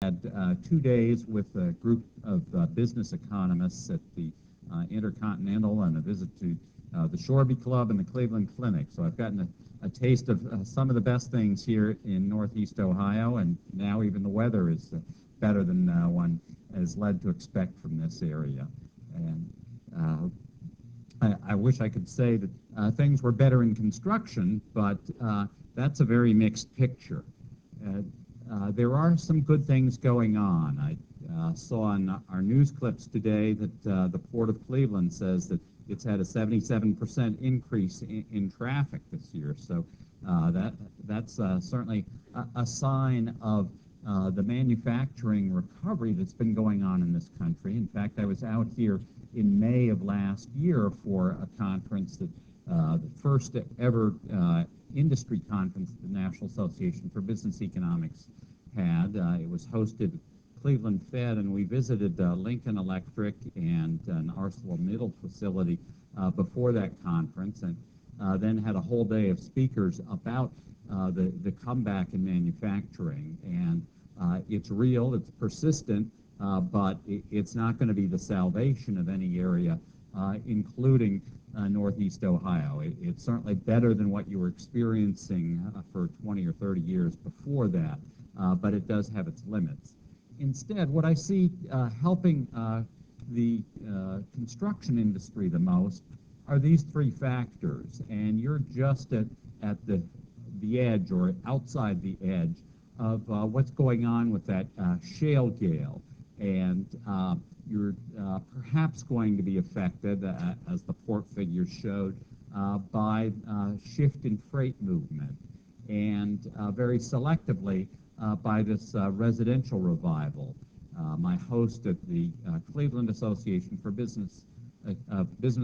had 2 days with a group of business economists at the Intercontinental and a visit to the Shoreby Club and the Cleveland Clinic. So I've gotten a taste of some of the best things here in Northeast Ohio, and now even the weather is better than one is led to expect from this area. And I wish I could say that things were better in construction, but that's a very mixed picture. There are some good things going on. I saw in our news clips today that the Port of Cleveland says that it's had a 77% increase in traffic this year. So that's certainly a sign of the manufacturing recovery that's been going on in this country. In fact, I was out here in May of last year for a conference that the first ever industry conference that the National Association for Business Economics had. It was hosted at Cleveland Fed, and we visited Lincoln Electric and an ArcelorMittal facility before that conference, and then had a whole day of speakers about the comeback in manufacturing. And it's real, it's persistent, but it's not going to be the salvation of any area, including Northeast Ohio. It's certainly better than what you were experiencing for 20 or 30 years before that, but it does have its limits. Instead, what I see helping the construction industry the most are these three factors, and you're just at the edge or outside the edge of what's going on with that shale gale. And you're perhaps going to be affected, as the port figures showed, by shift in freight movement, and very selectively by this residential revival. My host at the Cleveland Association for Business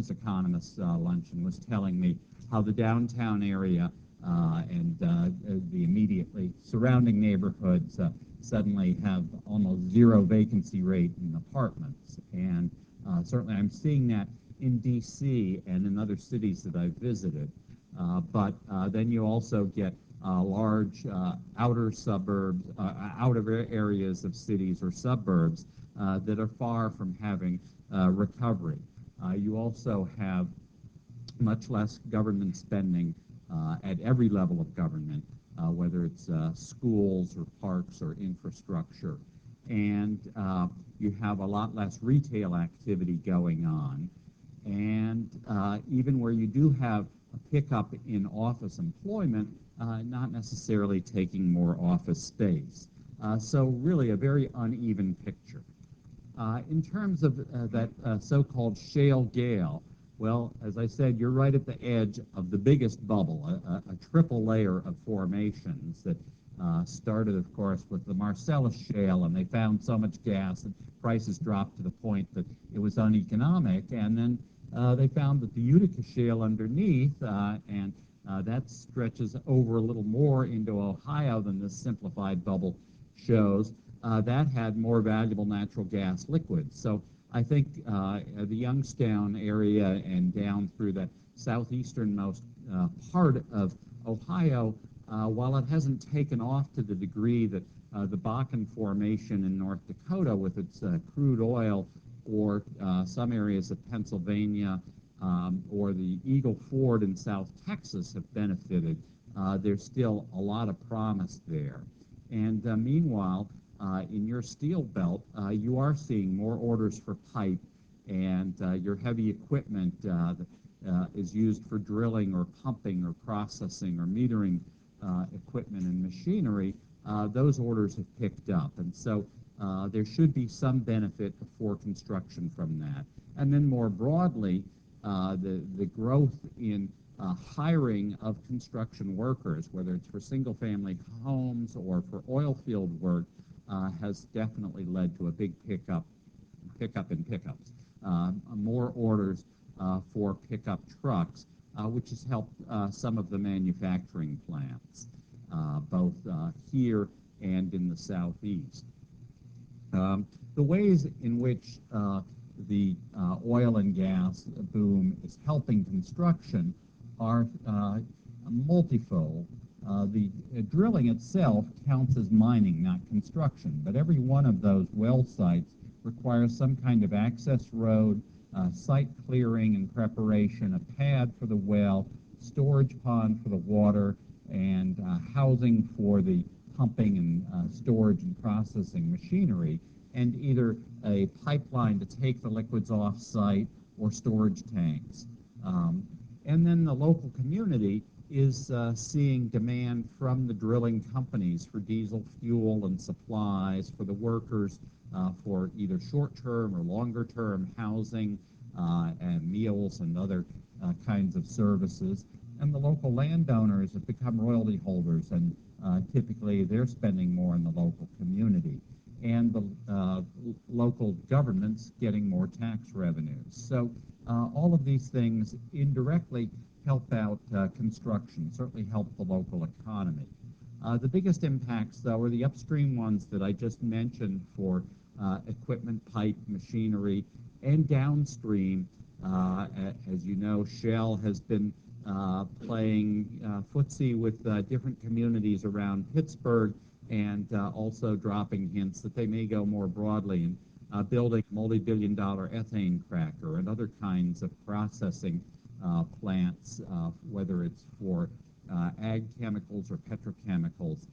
Economists luncheon was telling me how the downtown area and the immediately surrounding neighborhoods suddenly have almost zero vacancy rate in apartments. And certainly I'm seeing that in D.C. and in other cities that I've visited. But then you also get large outer suburbs, outer areas of cities or suburbs that are far from having recovery. You also have much less government spending at every level of government, whether it's schools or parks or infrastructure. And you have a lot less retail activity going on. And even where you do have a pickup in office employment, not necessarily taking more office space. So really a very uneven picture. In terms of that so-called shale gale, well, as I said, you're right at the edge of the biggest bubble, a triple layer of formations that started, of course, with the Marcellus shale, and they found so much gas that prices dropped to the point that it was uneconomic. And then they found that the Utica shale underneath, and that stretches over a little more into Ohio than this simplified bubble shows, that had more valuable natural gas liquids. So I think the Youngstown area and down through the southeasternmost part of Ohio, while it hasn't taken off to the degree that the Bakken Formation in North Dakota with its crude oil, or some areas of Pennsylvania, or the Eagle Ford in South Texas have benefited, there's still a lot of promise there. And meanwhile, in your steel belt, you are seeing more orders for pipe, and your heavy equipment that is used for drilling or pumping or processing or metering equipment and machinery, those orders have picked up. And so there should be some benefit for construction from that. And then more broadly, the growth in hiring of construction workers, whether it's for single-family homes or for oil field work, has definitely led to a big pickup in pickups. More orders for pickup trucks, which has helped some of the manufacturing plants, both here and in the southeast. The ways in which the oil and gas boom is helping construction are multifold. The drilling itself counts as mining, not construction, but every one of those well sites requires some kind of access road, site clearing and preparation, a pad for the well, storage pond for the water, and housing for the pumping and storage and processing machinery, and either a pipeline to take the liquids off-site or storage tanks. And then the local community is seeing demand from the drilling companies for diesel fuel and supplies for the workers, for either short-term or longer-term housing and meals and other kinds of services. And the local landowners have become royalty holders, and typically they're spending more in the local community. And the local government's getting more tax revenues. So all of these things indirectly help out construction, certainly help the local economy. The biggest impacts, though, are the upstream ones that I just mentioned for equipment, pipe, machinery, and downstream. As you know, Shell has been playing footsie with different communities around Pittsburgh, and also dropping hints that they may go more broadly in building a multi-billion-dollar ethane cracker and other kinds of processing plants, whether it's for ag chemicals or petrochemicals,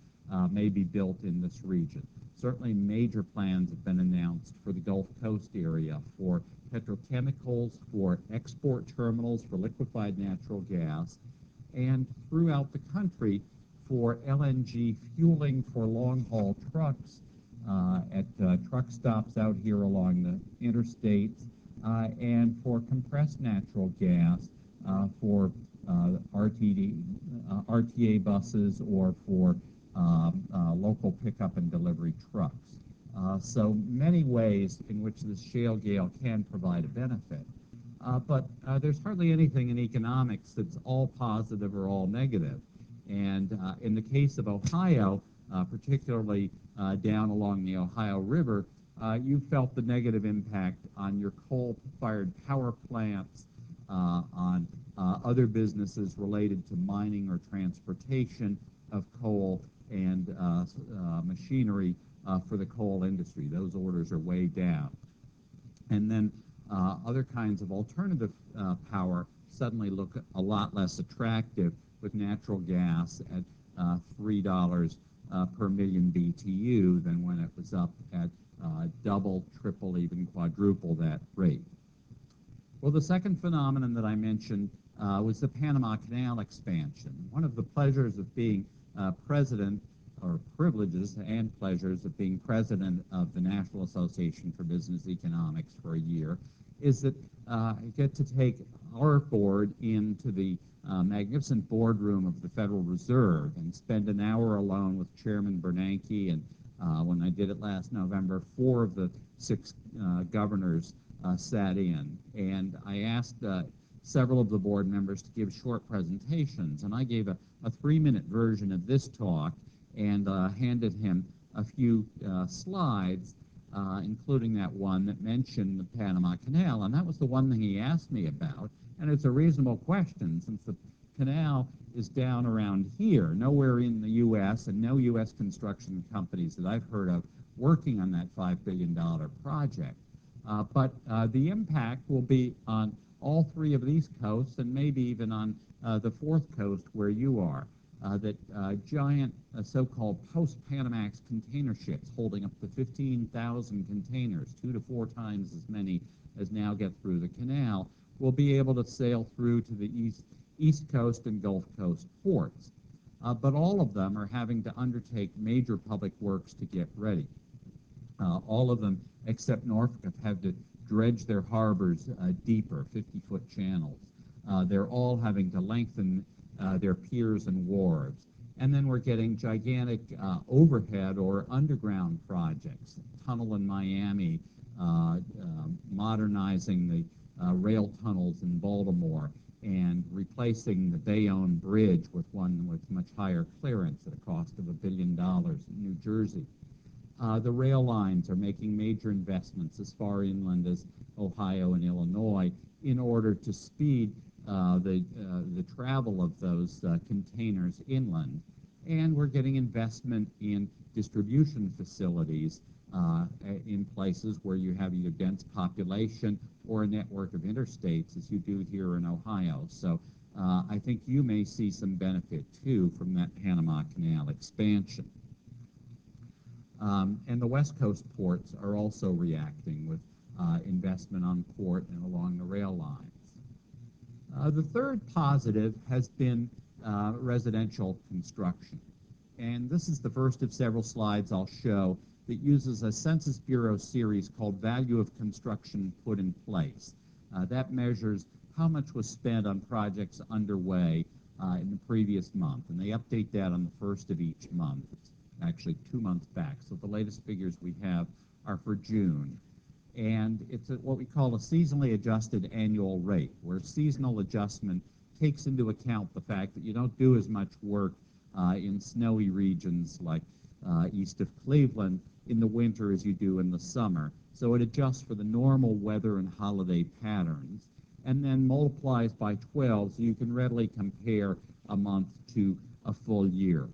may be built in this region. Certainly major plans have been announced for the Gulf Coast area for petrochemicals, for export terminals for liquefied natural gas, and throughout the country for LNG fueling for long-haul trucks at truck stops out here along the interstates, and for compressed natural gas for RTA buses or for local pickup and delivery trucks. So many ways in which this shale gale can provide a benefit. But there's hardly anything in economics that's all positive or all negative. And in the case of Ohio, particularly down along the Ohio River, you felt the negative impact on your coal-fired power plants, on other businesses related to mining or transportation of coal and machinery for the coal industry. Those orders are way down. And then other kinds of alternative power suddenly look a lot less attractive, with natural gas at $3 per million BTU than when it was up at double, triple, even quadruple that rate. Well, the second phenomenon that I mentioned was the Panama Canal expansion. One of the pleasures of being president, or privileges and pleasures of being president of the National Association for Business Economics for a year, is that I get to take our board into the magnificent boardroom of the Federal Reserve and spend an hour alone with Chairman Bernanke. And when I did it last November, 4 of the 6 governors sat in. And I asked several of the board members to give short presentations. And I gave a 3-minute version of this talk and handed him a few slides, including that one that mentioned the Panama Canal. And that was the one thing he asked me about. And it's a reasonable question, since the canal is down around here, nowhere in the U.S., and no U.S. construction companies that I've heard of working on that $5 billion project. But the impact will be on all 3 of these coasts, and maybe even on the 4th coast where you are. That giant so-called post-Panamax container ships holding up to 15,000 containers, 2 to 4 times as many as now get through the canal, will be able to sail through to the East Coast and Gulf Coast ports. But all of them are having to undertake major public works to get ready. All of them, except Norfolk, have had to dredge their harbors deeper, 50-foot channels. They're all having to lengthen their piers and wharves. And then we're getting gigantic overhead or underground projects. Tunnel in Miami, modernizing the rail tunnels in Baltimore, and replacing the Bayonne Bridge with one with much higher clearance at a cost of $1 billion in New Jersey. The rail lines are making major investments as far inland as Ohio and Illinois in order to speed the travel of those containers inland. And we're getting investment in distribution facilities in places where you have either dense population or a network of interstates, as you do here in Ohio. So I think you may see some benefit, too, from that Panama Canal expansion. And the West Coast ports are also reacting with investment on port and along the rail lines. The third positive has been residential construction. And this is the first of several slides I'll show that uses a Census Bureau series called Value of Construction Put in Place. That measures how much was spent on projects underway in the previous month. And they update that on the first of each month. It's actually 2 months back. So the latest figures we have are for June. And it's what we call a seasonally adjusted annual rate, where seasonal adjustment takes into account the fact that you don't do as much work in snowy regions like east of Cleveland in the winter as you do in the summer. So it adjusts for the normal weather and holiday patterns, and then multiplies by 12 so you can readily compare a month to a full year.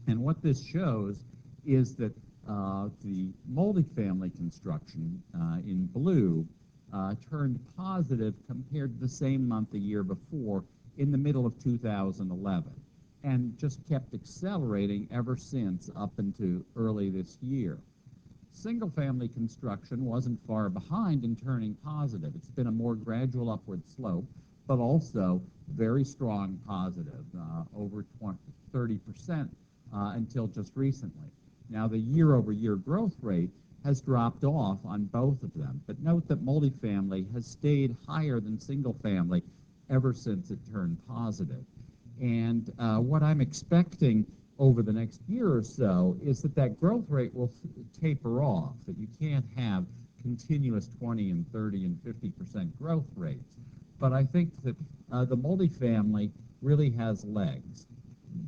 And what this shows is that the multifamily construction in blue turned positive compared to the same month the year before in the middle of 2011, and just kept accelerating ever since up into early this year. Single-family construction wasn't far behind in turning positive. It's been a more gradual upward slope, but also very strong positive, over 30% until just recently. Now, the year-over-year growth rate has dropped off on both of them, but note that multifamily has stayed higher than single-family ever since it turned positive. And what I'm expecting over the next year or so is that that growth rate will taper off, that you can't have continuous 20 and 30 and 50% growth rates. But I think that the multifamily really has legs.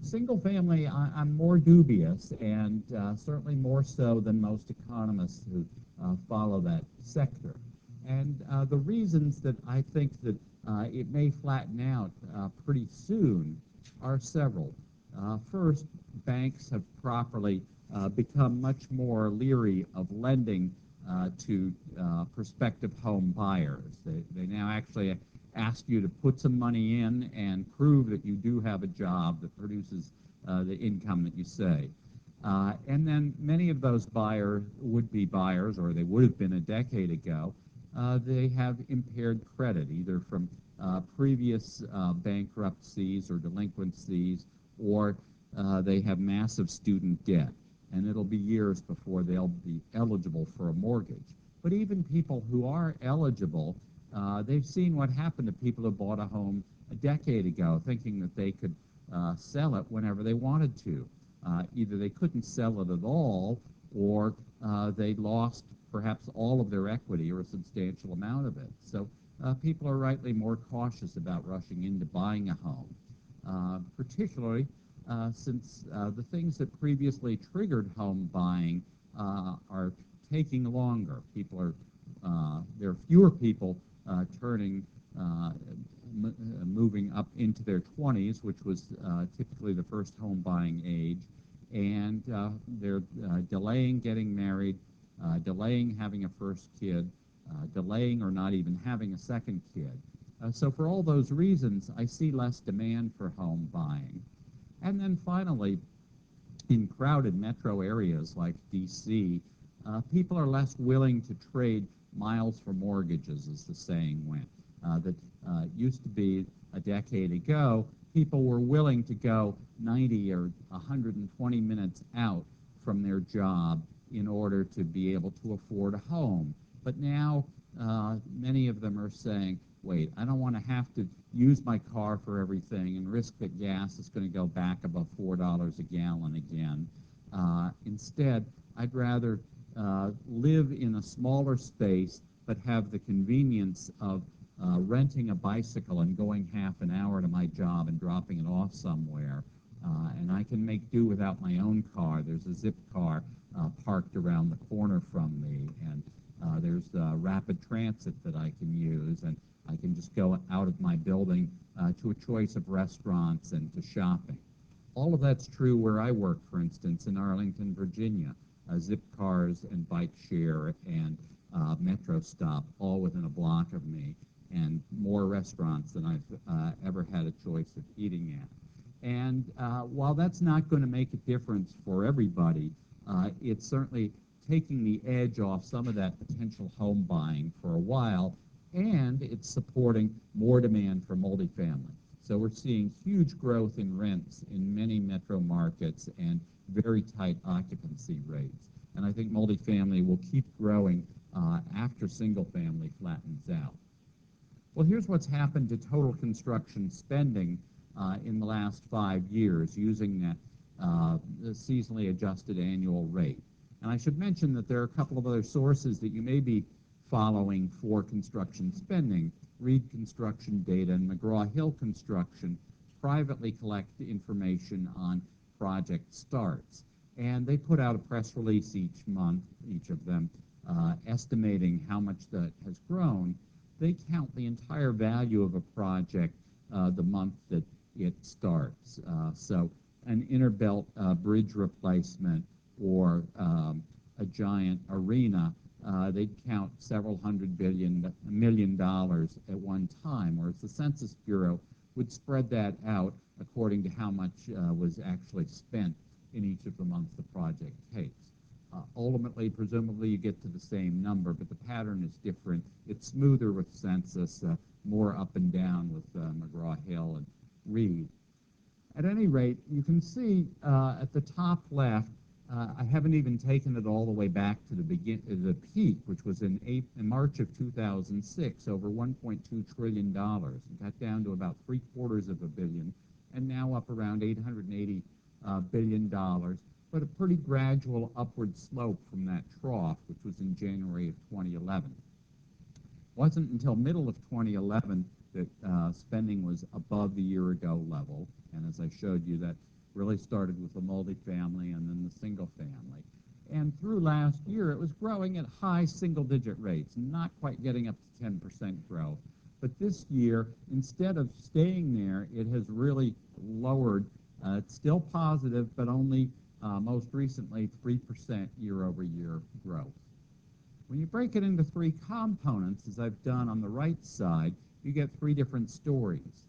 Single family, I'm more dubious, and certainly more so than most economists who follow that sector. And the reasons that I think that it may flatten out pretty soon are several. First, banks have properly become much more leery of lending to prospective home buyers. They now actually ask you to put some money in and prove that you do have a job that produces the income that you say. And then many of those would-be buyers, or they would have been a decade ago, they have impaired credit, either from previous bankruptcies or delinquencies, or they have massive student debt, and it'll be years before they'll be eligible for a mortgage. But even people who are eligible, they've seen what happened to people who bought a home a decade ago, thinking that they could sell it whenever they wanted to. Either they couldn't sell it at all, or they lost perhaps all of their equity or a substantial amount of it. So people are rightly more cautious about rushing into buying a home, particularly since the things that previously triggered home buying are taking longer. There are fewer people moving up into their 20s, which was typically the first home buying age, and they're delaying getting married, delaying having a first kid, delaying or not even having a second kid. So for all those reasons, I see less demand for home buying. And then finally, in crowded metro areas like D.C., people are less willing to trade miles for mortgages, as the saying went. That used to be a decade ago, people were willing to go 90 or 120 minutes out from their job in order to be able to afford a home. But now many of them are saying, wait, I don't want to have to use my car for everything and risk that gas is going to go back above $4 a gallon again. Instead, I'd rather live in a smaller space but have the convenience of renting a bicycle and going half an hour to my job and dropping it off somewhere. And I can make do without my own car. There's a zip car parked around the corner from me, and there's rapid transit that I can use, and I can just go out of my building to a choice of restaurants and to shopping. All of that's true where I work, for instance, in Arlington, Virginia. Zip cars and bike share and metro stop all within a block of me, and more restaurants than I've ever had a choice of eating at. And while that's not going to make a difference for everybody, it's certainly taking the edge off some of that potential home buying for a while, and it's supporting more demand for multifamily. So we're seeing huge growth in rents in many metro markets and very tight occupancy rates. And I think multifamily will keep growing after single family flattens out. Well, here's what's happened to total construction spending in the last 5 years using that seasonally adjusted annual rate. And I should mention that there are a couple of other sources that you may be following for construction spending. Reed Construction Data and McGraw-Hill Construction privately collect information on project starts. And they put out a press release each month, each of them, estimating how much that has grown. They count the entire value of a project the month that it starts. So an inner belt bridge replacement or a giant arena, they'd count several million dollars at one time, whereas the Census Bureau would spread that out according to how much was actually spent in each of the months the project takes. Ultimately, presumably, you get to the same number, but the pattern is different. It's smoother with Census, more up and down with McGraw-Hill and Reed. At any rate, you can see at the top left, I haven't even taken it all the way back to the peak, which was in March of 2006, over $1.2 trillion. It got down to about $750 billion, and now up around $880 billion, but a pretty gradual upward slope from that trough, which was in January of 2011. It wasn't until middle of 2011 that spending was above the year-ago level, and as I showed you, that really started with the multifamily and then the single family. And through last year, it was growing at high single-digit rates, not quite getting up to 10% growth. But this year, instead of staying there, it has really lowered. It's still positive, but only most recently 3% year-over-year growth. When you break it into three components, as I've done on the right side, you get three different stories.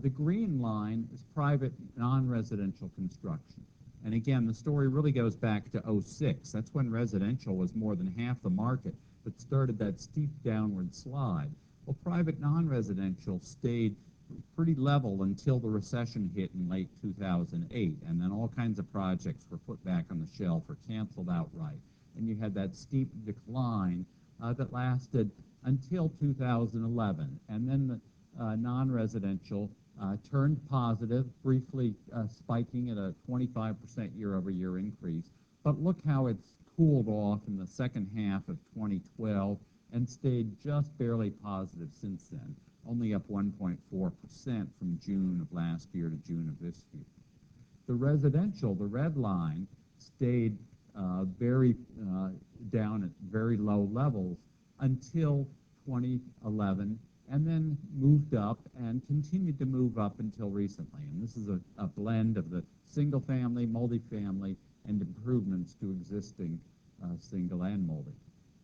The green line is private non-residential construction. And again, the story really goes back to 2006. That's when residential was more than half the market, but started that steep downward slide. Well, private non-residential stayed pretty level until the recession hit in late 2008, and then all kinds of projects were put back on the shelf or canceled outright. And you had that steep decline that lasted until 2011. And then the non-residential turned positive, briefly spiking at a 25% year-over-year increase. But look how it's cooled off in the second half of 2012 and stayed just barely positive since then, only up 1.4% from June of last year to June of this year. The residential, the red line, stayed very down at very low levels until 2011, and then moved up and continued to move up until recently. And this is a blend of the single-family, multifamily, and improvements to existing single and multi.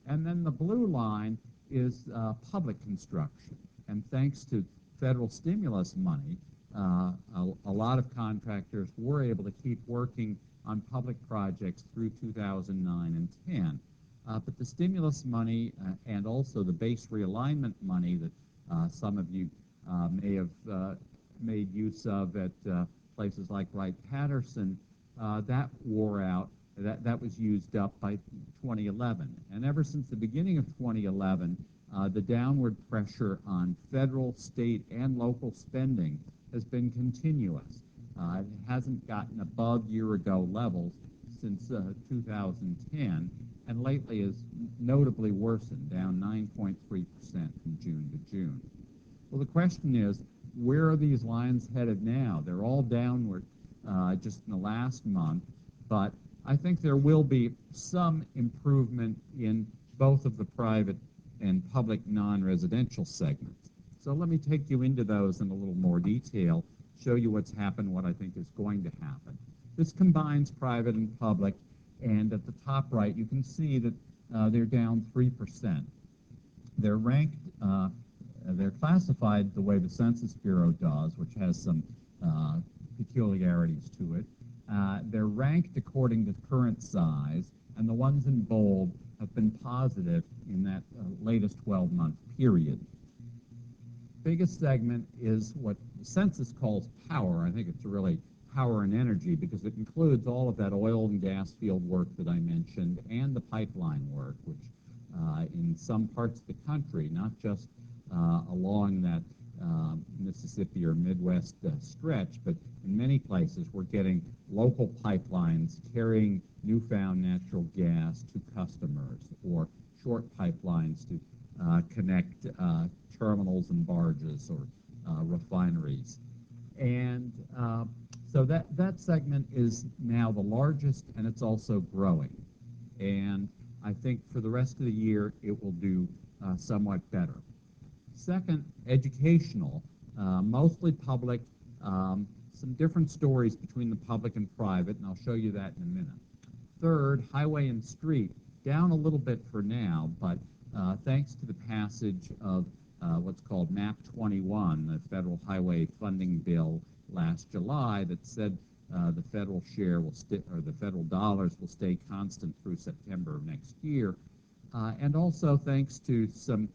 And then the blue line is public construction. And thanks to federal stimulus money, a lot of contractors were able to keep working on public projects through 2009 and 10. But the stimulus money and also the base realignment money that some of you may have made use of at places like Wright-Patterson, that wore out. That was used up by 2011. And ever since the beginning of 2011, the downward pressure on federal, state, and local spending has been continuous. It hasn't gotten above year-ago levels since 2010, and lately has notably worsened, down 9.3% from June to June. Well, the question is, where are these lines headed now? They're all downward just in the last month, but I think there will be some improvement in both of the private and public non-residential segments. So let me take you into those in a little more detail, show you what's happened, what I think is going to happen. This combines private and public, and at the top right, you can see that they're down 3%. They're ranked, they're classified the way the Census Bureau does, which has some peculiarities to it. They're ranked according to current size, and the ones in bold have been positive in that latest 12-month period. Biggest segment is what the census calls power. I think it's really power and energy because it includes all of that oil and gas field work that I mentioned and the pipeline work, which in some parts of the country, not just along that Mississippi or Midwest stretch, but in many places we're getting local pipelines carrying newfound natural gas to customers, or short pipelines to connect terminals and barges or refineries. And so that segment is now the largest, and it's also growing. And I think for the rest of the year, it will do somewhat better. Second, educational, mostly public, some different stories between the public and private, and I'll show you that in a minute. Third, highway and street, down a little bit for now, but thanks to the passage of what's called MAP 21, the federal highway funding bill last July, that said the federal share will or the federal dollars will stay constant through September of next year, and also thanks to some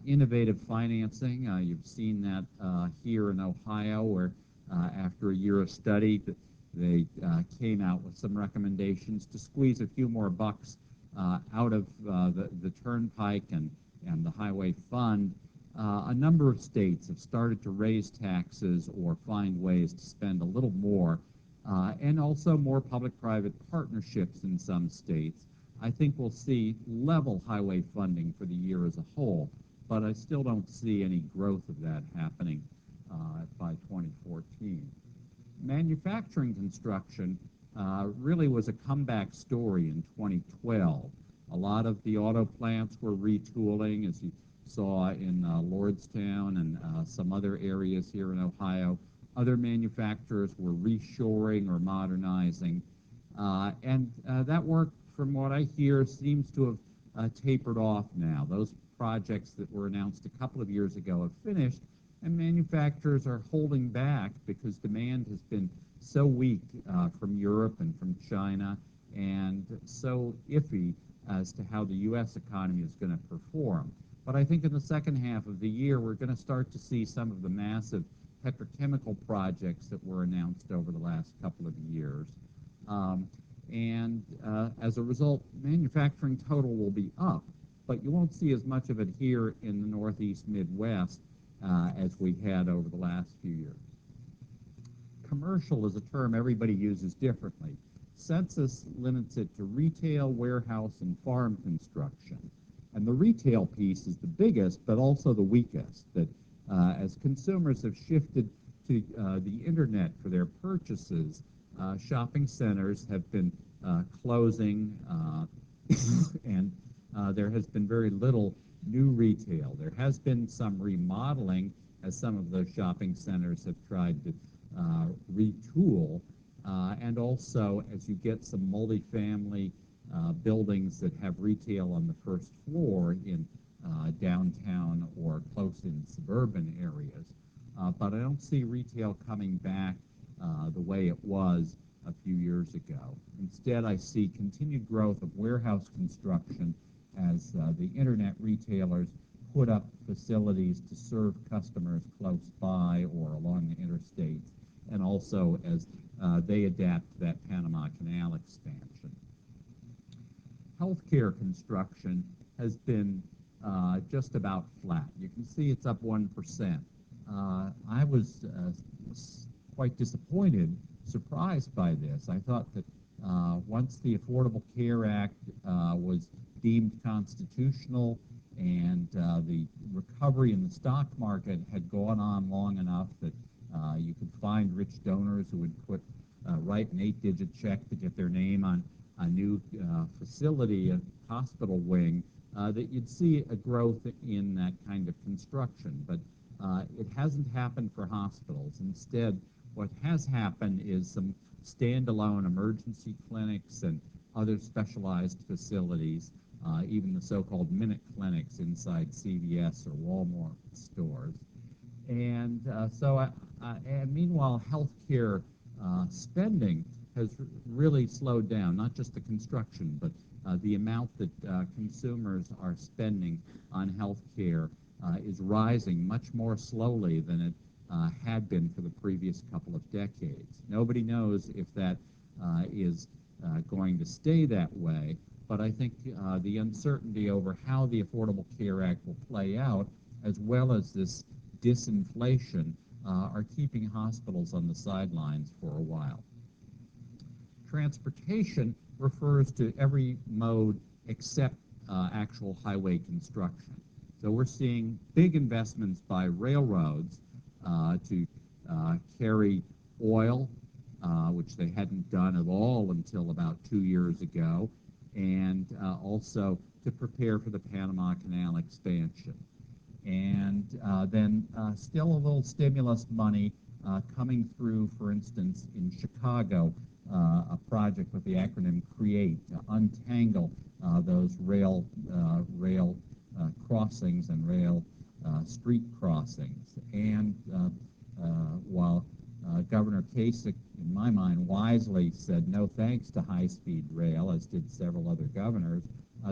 innovative financing. You've seen that here in Ohio, where after a year of study, they came out with some recommendations to squeeze a few more bucks out of the turnpike and the highway fund. A number of states have started to raise taxes or find ways to spend a little more, and also more public-private partnerships in some states. I think we'll see level highway funding for the year as a whole, but I still don't see any growth of that happening by 2014. Manufacturing construction really was a comeback story in 2012. A lot of the auto plants were retooling, as you saw in Lordstown and some other areas here in Ohio. Other manufacturers were reshoring or modernizing, and that work, from what I hear, seems to have tapered off now. Those projects that were announced a couple of years ago have finished, and manufacturers are holding back because demand has been so weak from Europe and from China, and so iffy as to how the U.S. economy is going to perform. But I think in the second half of the year, we're going to start to see some of the massive petrochemical projects that were announced over the last couple of years. As a result, manufacturing total will be up, but you won't see as much of it here in the Northeast Midwest as we had over the last few years. Commercial is a term everybody uses differently. Census limits it to retail, warehouse, and farm construction. And the retail piece is the biggest, but also the weakest, that as consumers have shifted to the internet for their purchases, shopping centers have been closing, and there has been very little new retail. There has been some remodeling as some of those shopping centers have tried to retool, and also as you get some multifamily buildings that have retail on the first floor in downtown or close in suburban areas. But I don't see retail coming back the way it was a few years ago. Instead, I see continued growth of warehouse construction as the internet retailers put up facilities to serve customers close by or along the interstates, and also as they adapt to that Panama Canal expansion. Healthcare construction has been just about flat. You can see it's up 1%. I was quite disappointed, surprised by this. I thought that once the Affordable Care Act was deemed constitutional and the recovery in the stock market had gone on long enough that you could find rich donors who would write an 8-digit check to get their name on a new facility, a hospital wing, that you'd see a growth in that kind of construction. But It hasn't happened for hospitals. Instead, what has happened is some standalone emergency clinics and other specialized facilities, even the so-called minute clinics inside CVS or Walmart stores. And meanwhile, healthcare spending has really slowed down, not just the construction, but the amount that consumers are spending on healthcare is rising much more slowly than it had been for the previous couple of decades. Nobody knows if that is going to stay that way, but I think the uncertainty over how the Affordable Care Act will play out, as well as this disinflation, are keeping hospitals on the sidelines for a while. Transportation refers to every mode except actual highway construction. So we're seeing big investments by railroads to carry oil, which they hadn't done at all until about 2 years ago, and also to prepare for the Panama Canal expansion. And then still a little stimulus money coming through, for instance, in Chicago, a project with the acronym CREATE to untangle those rail crossings and rail street crossings. And while Governor Kasich, in my mind, wisely said no thanks to high-speed rail, as did several other governors,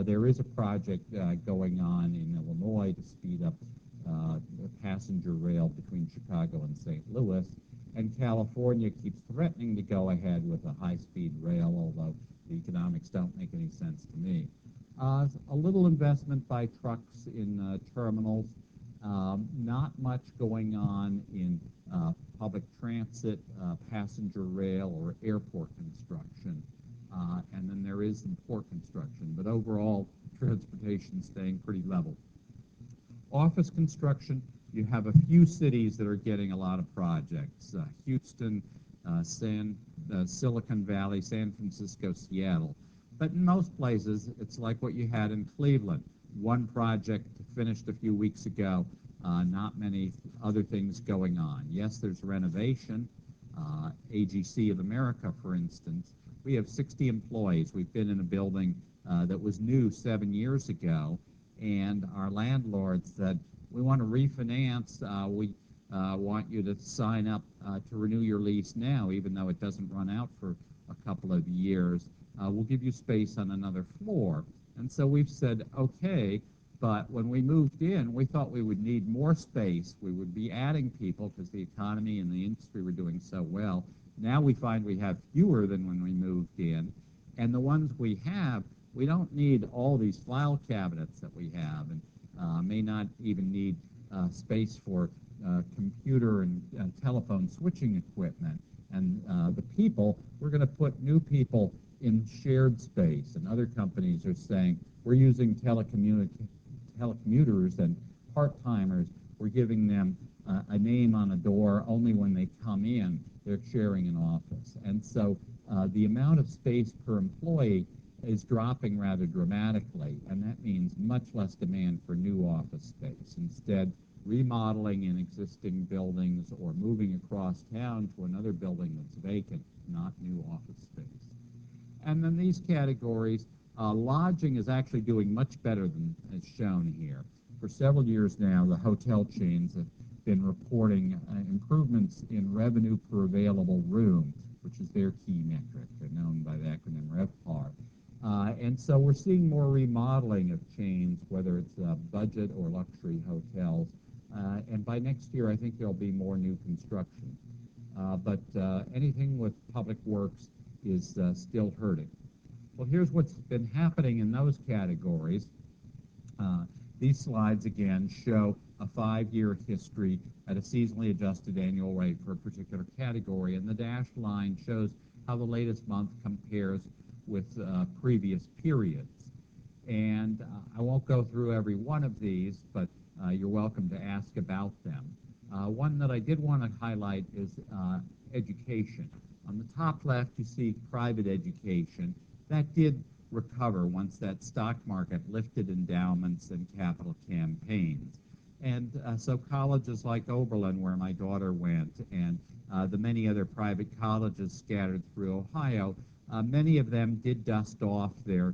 there is a project going on in Illinois to speed up passenger rail between Chicago and St. Louis, and California keeps threatening to go ahead with a high-speed rail, although the economics don't make any sense to me. A little investment by trucks in terminals, not much going on in public transit, passenger rail, or airport construction. And then there is some port construction, but overall, transportation staying pretty level. Office construction, you have a few cities that are getting a lot of projects. Houston, Silicon Valley, San Francisco, Seattle. But in most places, it's like what you had in Cleveland. One project finished a few weeks ago, not many other things going on. Yes, there's renovation. AGC of America, for instance, we have 60 employees. We've been in a building that was new 7 years ago, and our landlord said, we want to refinance. We want you to sign up to renew your lease now, even though it doesn't run out for a couple of years. We'll give you space on another floor. And so we've said, okay, but when we moved in, we thought we would need more space. We would be adding people because the economy and the industry were doing so well. Now we find we have fewer than when we moved in. And the ones we have, we don't need all these file cabinets that we have, and may not even need space for computer and telephone switching equipment. And the people, we're going to put new people in shared space. And other companies are saying, we're using telecommuters and part-timers. We're giving them a name on a door only when they come in. They're sharing an office. And so the amount of space per employee is dropping rather dramatically, and that means much less demand for new office space. Instead, remodeling in existing buildings or moving across town to another building that's vacant, not new office space. And then these categories, lodging is actually doing much better than is shown here. For several years now, the hotel chains have been reporting improvements in revenue per available room, which is their key metric. They're known by the acronym RevPAR. And so we're seeing more remodeling of chains, whether it's budget or luxury hotels. And by next year, I think there'll be more new construction. But anything with public works is still hurting. Well, here's what's been happening in those categories. These slides, again, show a 5-year history at a seasonally adjusted annual rate for a particular category, and the dashed line shows how the latest month compares with previous periods. And I won't go through every one of these, but you're welcome to ask about them. One that I did want to highlight is education. On the top left, you see private education. That did recover once that stock market lifted endowments and capital campaigns. And so colleges like Oberlin, where my daughter went, and the many other private colleges scattered through Ohio, many of them did dust off their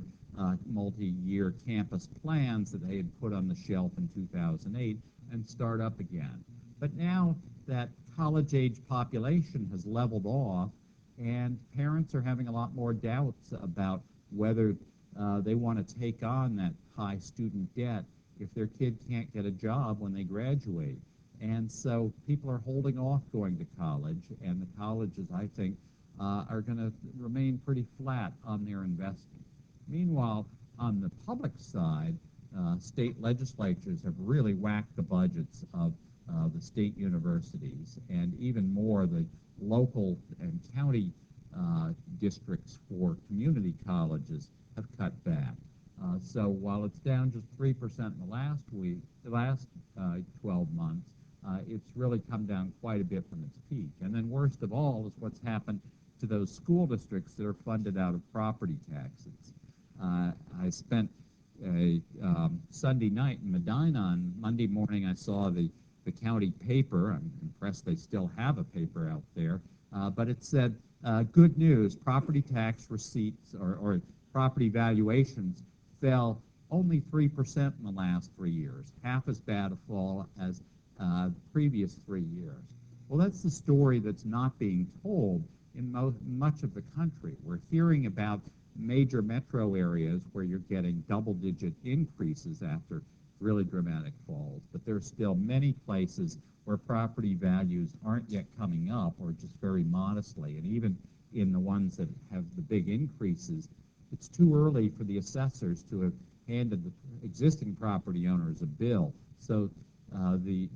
multi-year campus plans that they had put on the shelf in 2008 and start up again. But now that college-age population has leveled off, and parents are having a lot more doubts about whether they want to take on that high student debt if their kid can't get a job when they graduate. And so people are holding off going to college, and the colleges, I think, are going to remain pretty flat on their investment. Meanwhile, on the public side, state legislatures have really whacked the budgets of the state universities, and even more the local and county districts for community colleges have cut back. So while it's down just 3% in the last 12 months, it's really come down quite a bit from its peak. And then worst of all is what's happened to those school districts that are funded out of property taxes. I spent a Sunday night in Medina, and Monday morning I saw the county paper. I'm impressed they still have a paper out there, but it said, good news, property tax receipts or property valuations fell only 3% in the last 3 years, half as bad a fall as previous 3 years. Well, that's the story that's not being told in much of the country. We're hearing about major metro areas where you're getting double-digit increases after really dramatic falls, but there's still many places where property values aren't yet coming up, or just very modestly. And even in the ones that have the big increases, it's too early for the assessors to have handed the existing property owners a bill. So the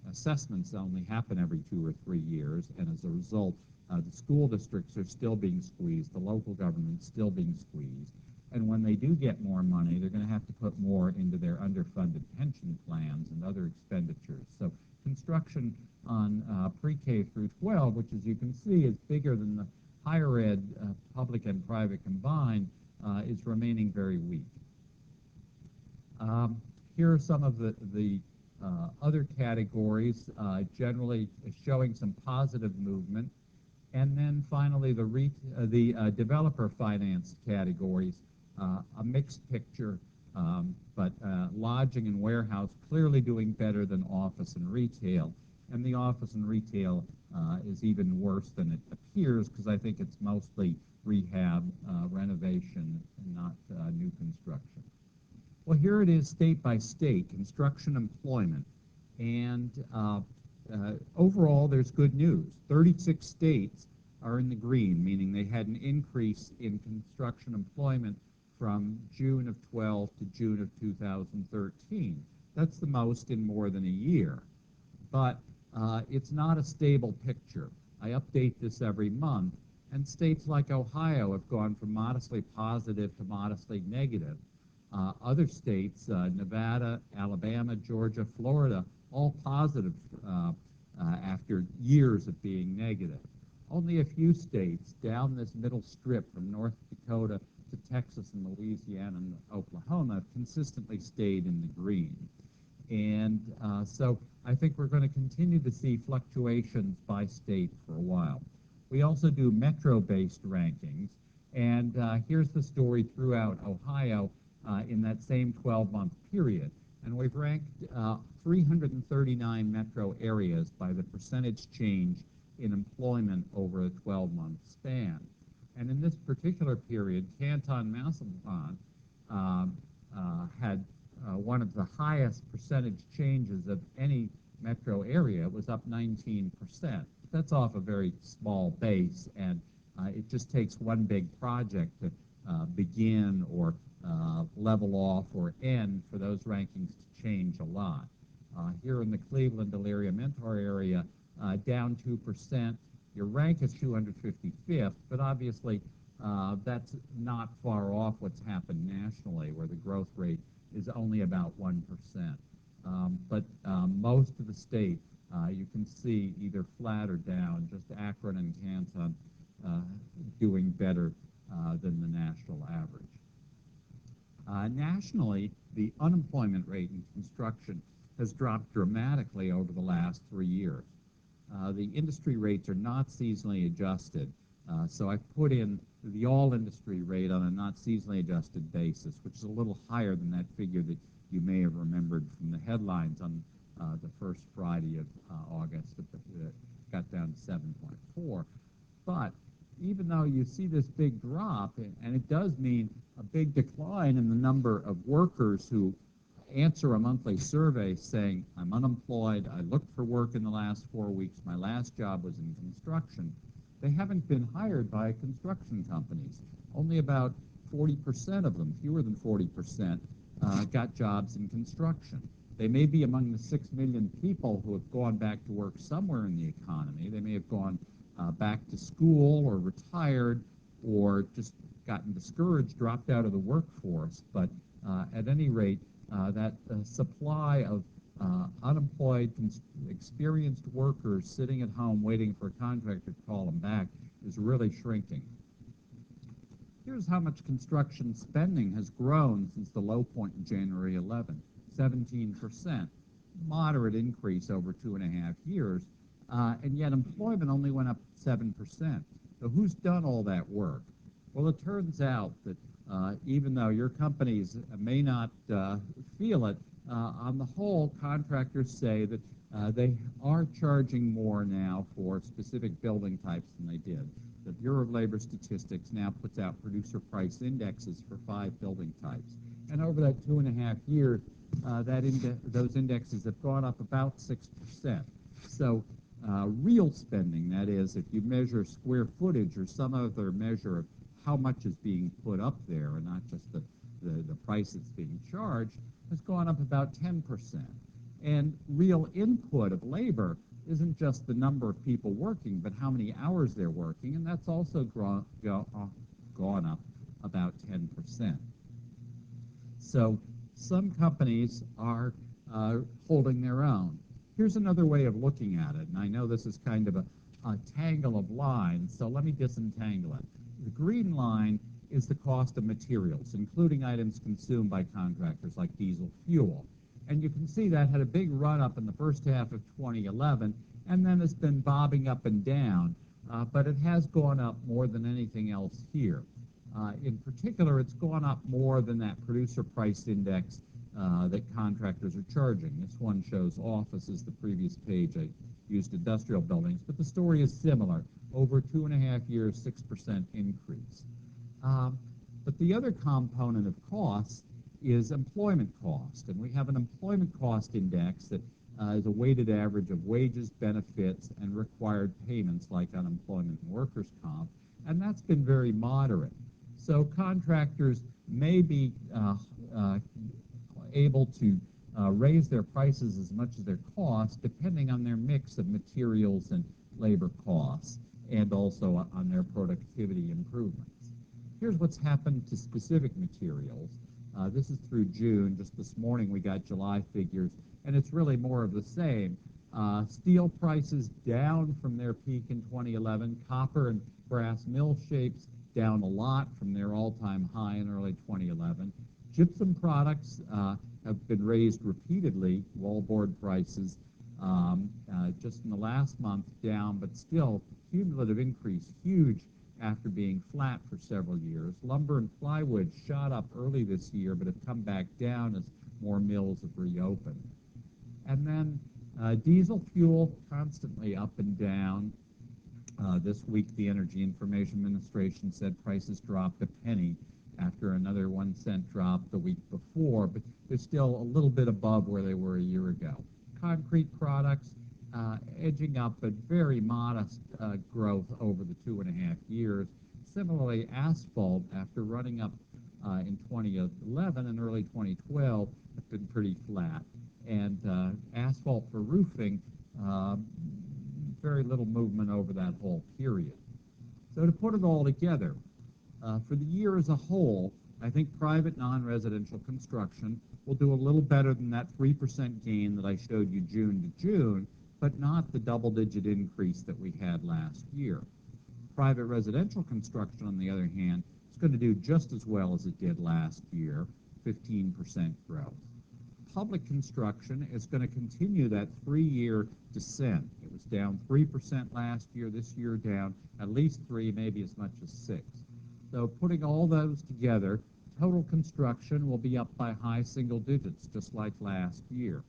assessments only happen every 2 or 3 years, and as a result, the school districts are still being squeezed, the local government's still being squeezed, and when they do get more money, they're going to have to put more into their underfunded pension plans and other expenditures. So construction on pre-K through 12, which, as you can see, is bigger than the higher ed, public and private combined, is remaining very weak. Here are some of the other categories, generally showing some positive movement. And then finally, the developer finance categories, a mixed picture, but lodging and warehouse clearly doing better than office and retail. And the office and retail is even worse than it appears, because I think it's mostly rehab, renovation, and not new construction. Well, here it is state by state, construction employment. And overall, there's good news. 36 states are in the green, meaning they had an increase in construction employment from June of 12 to June of 2013. That's the most in more than a year. But it's not a stable picture. I update this every month, and states like Ohio have gone from modestly positive to modestly negative. Other states, Nevada, Alabama, Georgia, Florida, all positive after years of being negative. Only a few states down this middle strip from North Dakota to Texas and Louisiana and Oklahoma have consistently stayed in the green. And so I think we're going to continue to see fluctuations by state for a while. We also do metro-based rankings, and here's the story throughout Ohio in that same 12-month period. And we've ranked 339 metro areas by the percentage change in employment over a 12-month span. And in this particular period, Canton-Massillon had one of the highest percentage changes of any metro area. It was up 19%. That's off a very small base, and it just takes one big project to begin or level off or end for those rankings to change a lot. Here in the Cleveland-Elyria-Mentor area, down 2%. Your rank is 255th, but obviously that's not far off what's happened nationally, where the growth rate is only about 1%. But most of the state, you can see either flat or down, just Akron and Canton doing better than the national average. Nationally, the unemployment rate in construction has dropped dramatically over the last 3 years. The industry rates are not seasonally adjusted, so I put in the all-industry rate on a not seasonally adjusted basis, which is a little higher than that figure that you may have remembered from the headlines on the first Friday of August that got down to 7.4. But even though you see this big drop, and it does mean a big decline in the number of workers who answer a monthly survey saying, I'm unemployed, I looked for work in the last 4 weeks, my last job was in construction, they haven't been hired by construction companies. Only about 40% of them, fewer than 40%, got jobs in construction. They may be among the 6 million people who have gone back to work somewhere in the economy. They may have gone back to school or retired or just gotten discouraged, dropped out of the workforce. But at any rate, that supply of unemployed, experienced workers sitting at home waiting for a contractor to call them back is really shrinking. Here's how much construction spending has grown since the low point in January 11, 17%. Moderate increase over 2.5 years, and yet employment only went up 7%. So who's done all that work? Well, it turns out that even though your companies may not feel it, on the whole, contractors say that they are charging more now for specific building types than they did. The Bureau of Labor Statistics now puts out producer price indexes for 5 building types. And over that 2.5 years, those indexes have gone up about 6%. So real spending, that is, if you measure square footage or some other measure of how much is being put up there and not just the price that's being charged, has gone up about 10%. And real input of labor isn't just the number of people working, but how many hours they're working, and that's also gone up about 10%. So some companies are holding their own. Here's another way of looking at it, and I know this is kind of a tangle of lines, so let me disentangle it. The green line is the cost of materials, including items consumed by contractors like diesel fuel. And you can see that had a big run-up in the first half of 2011, and then it's been bobbing up and down, but it has gone up more than anything else here. In particular, it's gone up more than that producer price index that contractors are charging. This one shows offices. The previous page I used industrial buildings, but the story is similar. Over 2.5 years, 6% increase. But the other component of cost is employment cost, and we have an employment cost index that is a weighted average of wages, benefits, and required payments like unemployment and workers' comp, and that's been very moderate. So contractors may be able to raise their prices as much as their costs, depending on their mix of materials and labor costs, and also on their productivity improvements. Here's what's happened to specific materials. This is through June. Just this morning we got July figures, and it's really more of the same. Steel prices down from their peak in 2011. Copper and brass mill shapes down a lot from their all-time high in early 2011. Gypsum products have been raised repeatedly. Wallboard prices just in the last month down, but still cumulative increase, huge after being flat for several years. Lumber and plywood shot up early this year, but have come back down as more mills have reopened. And then diesel fuel constantly up and down. This week, the Energy Information Administration said prices dropped a penny after another 1 cent drop the week before, but they're still a little bit above where they were a year ago. Concrete products edging up, but very modest growth over the 2.5 years. Similarly, asphalt, after running up in 2011 and early 2012, has been pretty flat. And asphalt for roofing, very little movement over that whole period. So to put it all together, for the year as a whole, I think private non-residential construction will do a little better than that 3% gain that I showed you June to June, but not the double-digit increase that we had last year. Private residential construction, on the other hand, is going to do just as well as it did last year, 15% growth. public construction is going to continue that 3-year descent. It was down 3% last year. This year down at least 3, maybe as much as 6. So putting all those together, total construction will be up by high single digits, just like last year.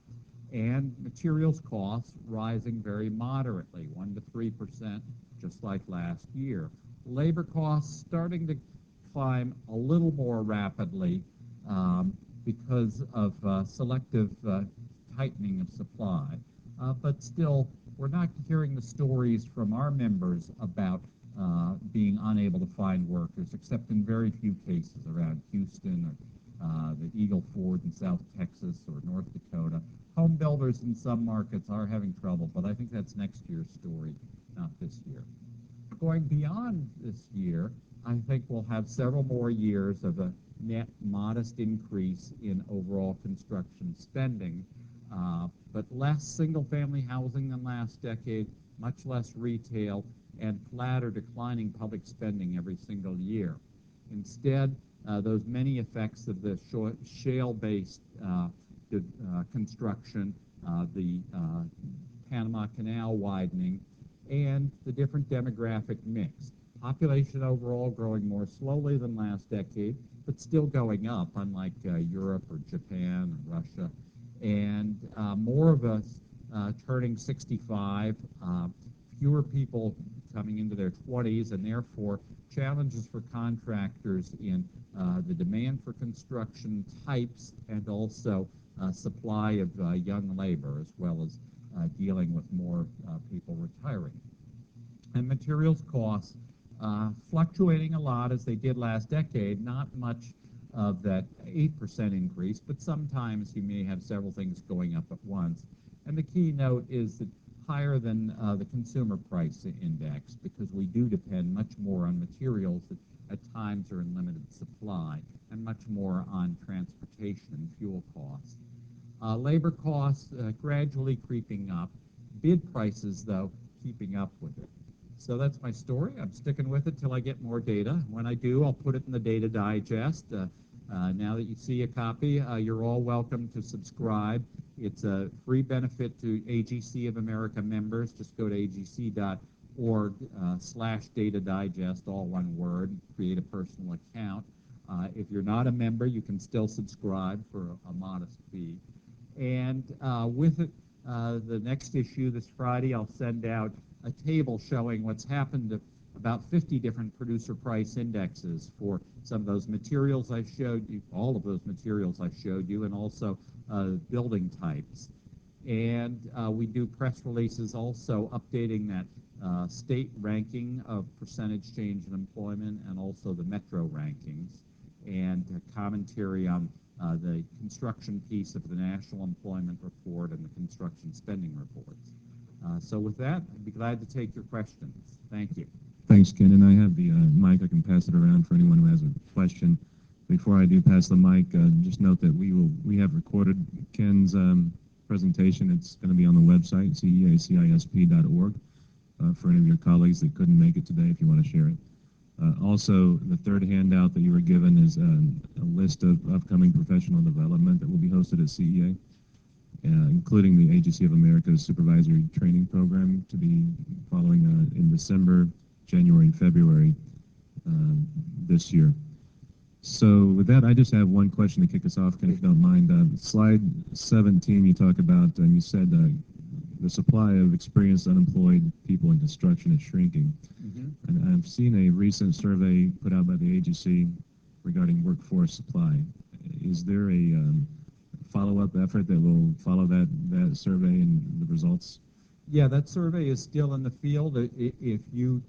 And materials costs rising very moderately, 1 to 3%, just like last year. Labor costs starting to climb a little more rapidly because of selective tightening of supply. But still, we're not hearing the stories from our members about being unable to find workers, except in very few cases around Houston or the Eagle Ford in South Texas or North Dakota. Home builders in some markets are having trouble, but I think that's next year's story, not this year. Going beyond this year, I think we'll have several more years of a net modest increase in overall construction spending, but less single-family housing than last decade, much less retail, and flat or declining public spending every single year. Instead, those many effects of the shale-based construction, the Panama Canal widening, and the different demographic mix. Population overall growing more slowly than last decade, but still going up, unlike Europe or Japan or Russia. And more of us turning 65, fewer people coming into their 20s, and therefore challenges for contractors in the demand for construction types and also supply of young labor, as well as dealing with more people retiring. And materials costs fluctuating a lot as they did last decade, not much of that 8% increase, but sometimes you may have several things going up at once. And the key note is that higher than the consumer price index, because we do depend much more on materials that at times are in limited supply, and much more on transportation and fuel costs. Labor costs gradually creeping up. Bid prices, though, keeping up with it. So that's my story. I'm sticking with it till I get more data. When I do, I'll put it in the data digest. Now that you see a copy, you're all welcome to subscribe. It's a free benefit to AGC of America members. Just go to agc.org/data digest, all one word, create a personal account. If you're not a member, you can still subscribe for a modest fee. And with it, the next issue this Friday, I'll send out a table showing what's happened to about 50 different producer price indexes for some of those materials I showed you, all of those materials I showed you, and also building types. And we do press releases also updating that state ranking of percentage change in employment and also the metro rankings, and commentary on the construction piece of the National Employment Report and the construction spending reports. So with that, I'd be glad to take your questions. Thank you. Thanks, Ken. And I have the mic. I can pass it around for anyone who has a question. Before I do pass the mic, just note that we have recorded Ken's presentation. It's going to be on the website, ceacisp.org, for any of your colleagues that couldn't make it today if you want to share it. Also, the third handout that you were given is a list of upcoming professional development that will be hosted at CEA, including the AGC of America's supervisory training program to be following in December, January, and February this year. So with that, I just have one question to kick us off, Ken, if you don't mind. Slide 17, you talk about, and you said the supply of experienced unemployed people in construction is shrinking. Mm-hmm. And I've seen a recent survey put out by the AGC regarding workforce supply. Is there a follow-up effort that will follow that survey and the results? Yeah, that survey is still in the field. If you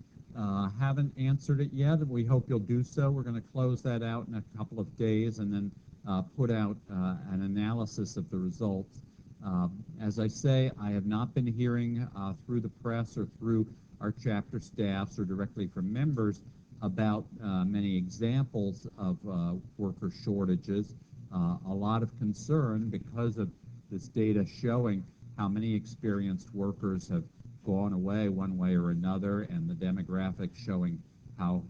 haven't answered it yet, we hope you'll do so. We're going to close that out in a couple of days and then put out an analysis of the results. As I say, I have not been hearing through the press or through our chapter staffs or directly from members about many examples of worker shortages. A lot of concern because of this data showing how many experienced workers have gone away one way or another, and the demographics showing how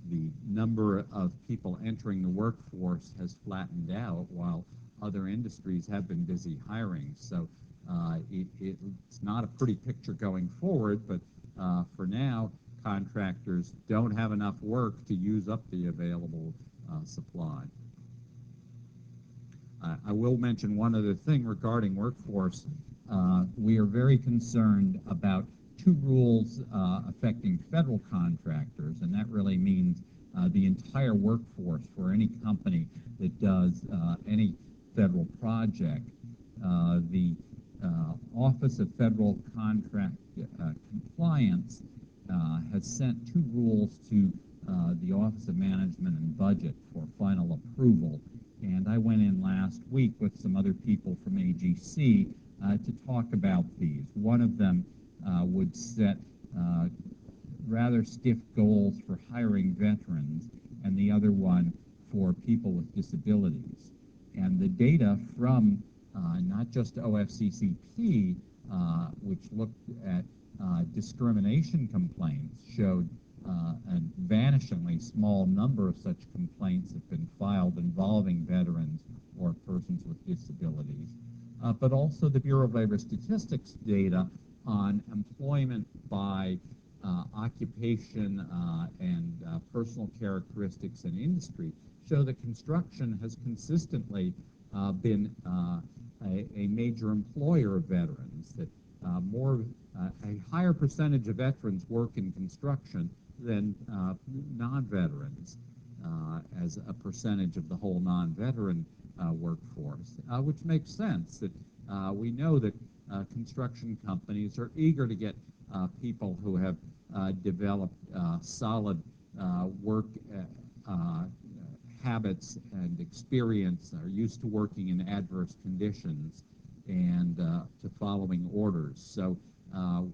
the number of people entering the workforce has flattened out while other industries have been busy hiring. So it's not a pretty picture going forward, but for now, contractors don't have enough work to use up the available supply. I will mention one other thing regarding workforce. We are very concerned about two rules affecting federal contractors, and that really means the entire workforce for any company that does any federal project. The Office of Federal Contract Compliance has sent two rules to the Office of Management and Budget for final approval. And I went in last week with some other people from AGC to talk about these. One of them would set rather stiff goals for hiring veterans, and the other one for people with disabilities. And the data from not just OFCCP, which looked at discrimination complaints, showed a vanishingly small number of such complaints have been filed involving veterans or persons with disabilities. But also the Bureau of Labor Statistics data on employment by occupation and personal characteristics and industry show that construction has consistently been a major employer of veterans, that a higher percentage of veterans work in construction than non-veterans as a percentage of the whole non-veteran workforce, which makes sense. That we know that construction companies are eager to get people who have developed solid work habits and experience, are used to working in adverse conditions and to following orders. So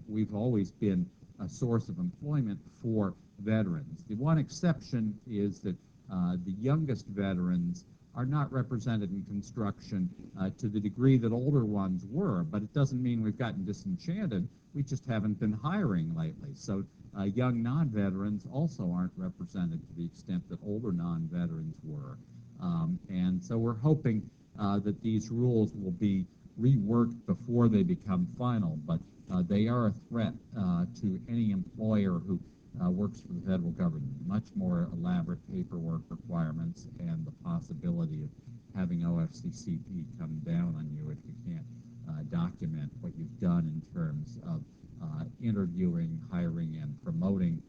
we've always been a source of employment for veterans. The one exception is that the youngest veterans are not represented in construction to the degree that older ones were, but it doesn't mean we've gotten disenchanted. We just haven't been hiring lately. So young non-veterans also aren't represented to the extent that older non-veterans were. And so we're hoping that these rules will be reworked before they become final, but they are a threat to any employer who works for the federal government. Much more elaborate paperwork requirements and the possibility of having OFCCP come down on you if you can't document what you've done in terms of interviewing, hiring, and promoting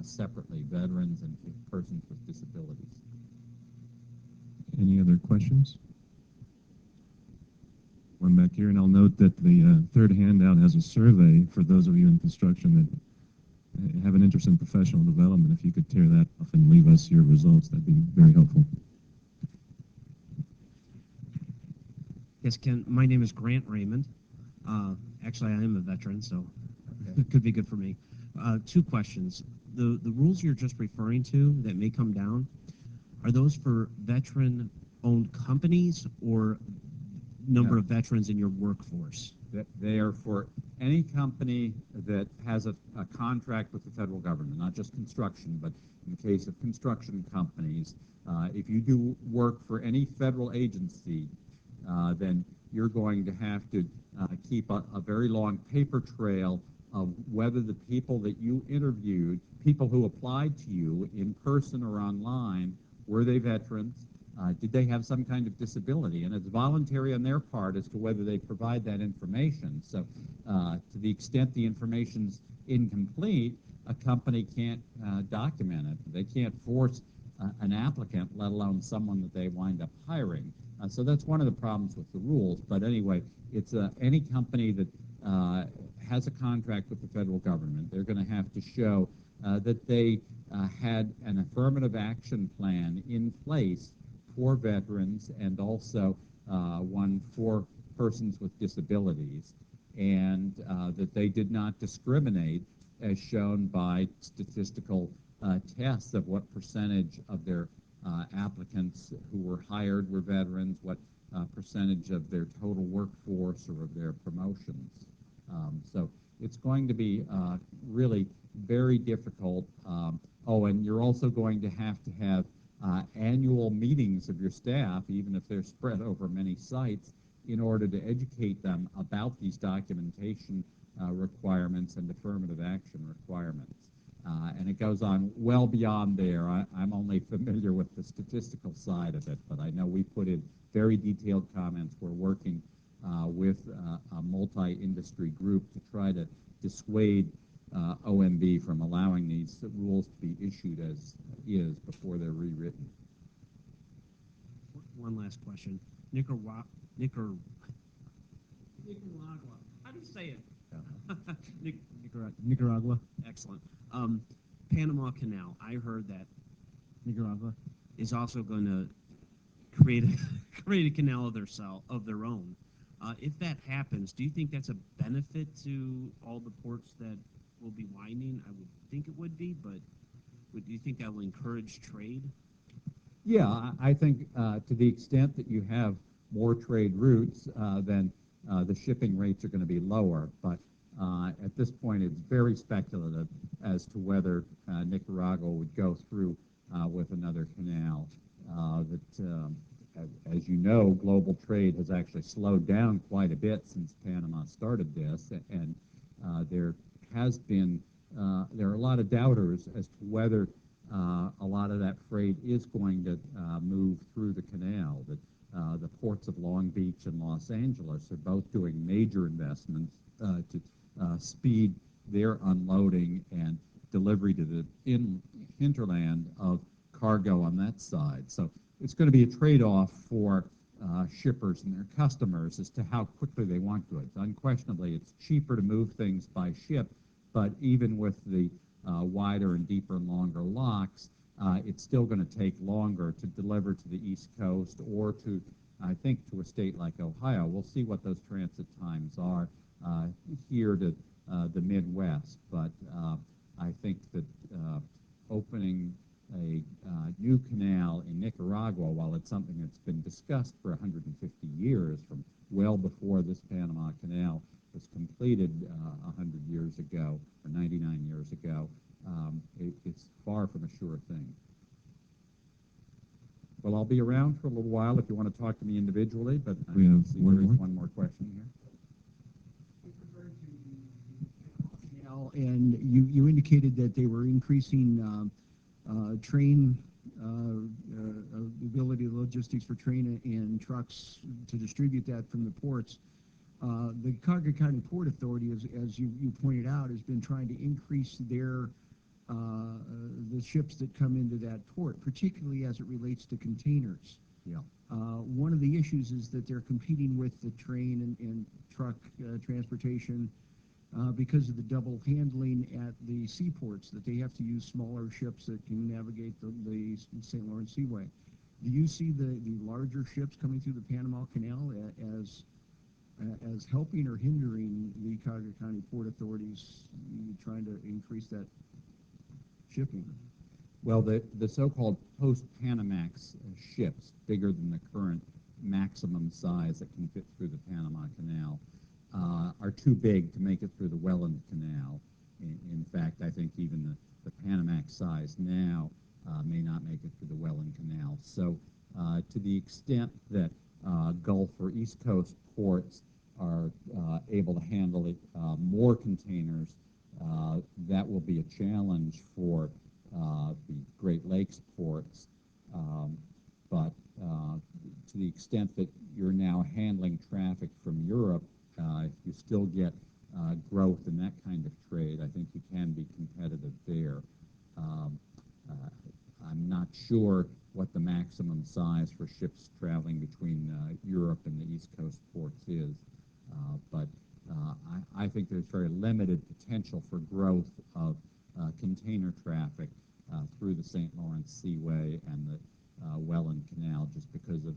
separately veterans and persons with disabilities. Any other questions? One back here, and I'll note that the third handout has a survey for those of you in construction that have an interest in professional development. If you could tear that off and leave us your results, that'd be very helpful. Yes, Ken, my name is Grant Raymond. Actually, I am a veteran, so it could be good for me. Two questions. The rules you're just referring to that may come down, are those for veteran-owned companies or number of veterans in your workforce? They are for any company that has a contract with the federal government, not just construction, but in the case of construction companies, if you do work for any federal agency, then you're going to have to keep a very long paper trail of whether the people that you interviewed, people who applied to you in person or online, were they veterans? Did they have some kind of disability? And it's voluntary on their part as to whether they provide that information. So to the extent the information's incomplete, a company can't document it. They can't force an applicant, let alone someone that they wind up hiring. So that's one of the problems with the rules. But anyway, it's any company that has a contract with the federal government, they're going to have to show that they had an affirmative action plan in place for veterans and also one for persons with disabilities, and that they did not discriminate as shown by statistical tests of what percentage of their applicants who were hired were veterans, what percentage of their total workforce or of their promotions. So it's going to be really very difficult. Oh, and you're also going to have annual meetings of your staff, even if they're spread over many sites, in order to educate them about these documentation requirements and affirmative action requirements. And it goes on well beyond there. I'm only familiar with the statistical side of it, but I know we put in very detailed comments. We're working with a multi-industry group to try to dissuade OMB from allowing these rules to be issued as is before they're rewritten. One last question. Nicaragua. How do you say it? Nicaragua. Excellent. Panama Canal. I heard that Nicaragua. is also going to create a canal of their own. If that happens, do you think that's a benefit to all the ports that will be widening? I would think it would be, but do you think that will encourage trade? Yeah, I think to the extent that you have more trade routes, then the shipping rates are going to be lower. But at this point, it's very speculative as to whether Nicaragua would go through with another canal. As you know, global trade has actually slowed down quite a bit since Panama started this, and there are a lot of doubters as to whether a lot of that freight is going to move through the canal. The ports of Long Beach and Los Angeles are both doing major investments to speed their unloading and delivery to the hinterland of cargo on that side. So it's going to be a trade-off for shippers and their customers as to how quickly they want goods. Unquestionably, it's cheaper to move things by ship, but even with the wider and deeper and longer locks, it's still going to take longer to deliver to the East Coast or to, I think, to a state like Ohio. We'll see what those transit times are here to the Midwest, but I think that opening a new canal in Nicaragua, while it's something that's been discussed for 150 years, from well before this Panama Canal was completed 100 years ago, or 99 years ago, it's far from a sure thing. Well, I'll be around for a little while if you want to talk to me individually, but I see there is one more question here. With regard to the canal, and you indicated that they were increasing train the ability of logistics for train and trucks to distribute that from the ports. The Cuyahoga County Port Authority, as you pointed out, has been trying to increase the ships that come into that port, particularly as it relates to containers. Yeah. One of the issues is that they're competing with the train and truck transportation because of the double handling at the seaports, that they have to use smaller ships that can navigate the St. Lawrence Seaway. Do you see the larger ships coming through the Panama Canal as helping or hindering the Cuyahoga County Port Authorities trying to increase that shipping? Well, the so-called post-Panamax ships, bigger than the current maximum size that can fit through the Panama Canal, are too big to make it through the Welland Canal. In fact, I think even the Panamax size now may not make it through the Welland Canal. So to the extent that Gulf or East Coast ports are able to handle more containers, that will be a challenge for the Great Lakes ports. But to the extent that you're now handling traffic from Europe, if you still get growth in that kind of trade, I think you can be competitive there. I'm not sure what the maximum size for ships traveling between Europe and the East Coast ports is, but I think there's very limited potential for growth of container traffic through the St. Lawrence Seaway and the Welland Canal, just because of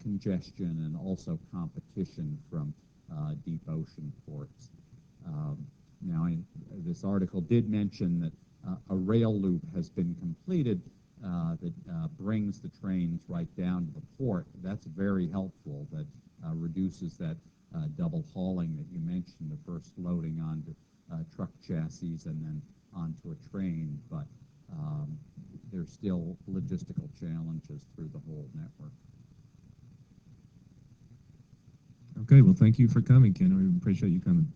congestion and also competition from deep ocean ports. Now, this article did mention that a rail loop has been completed that brings the trains right down to the port. That's very helpful. That reduces that double hauling that you mentioned, the first loading onto truck chassis and then onto a train. But there's still logistical challenges through the whole network. Okay, well, thank you for coming, Ken. We appreciate you coming.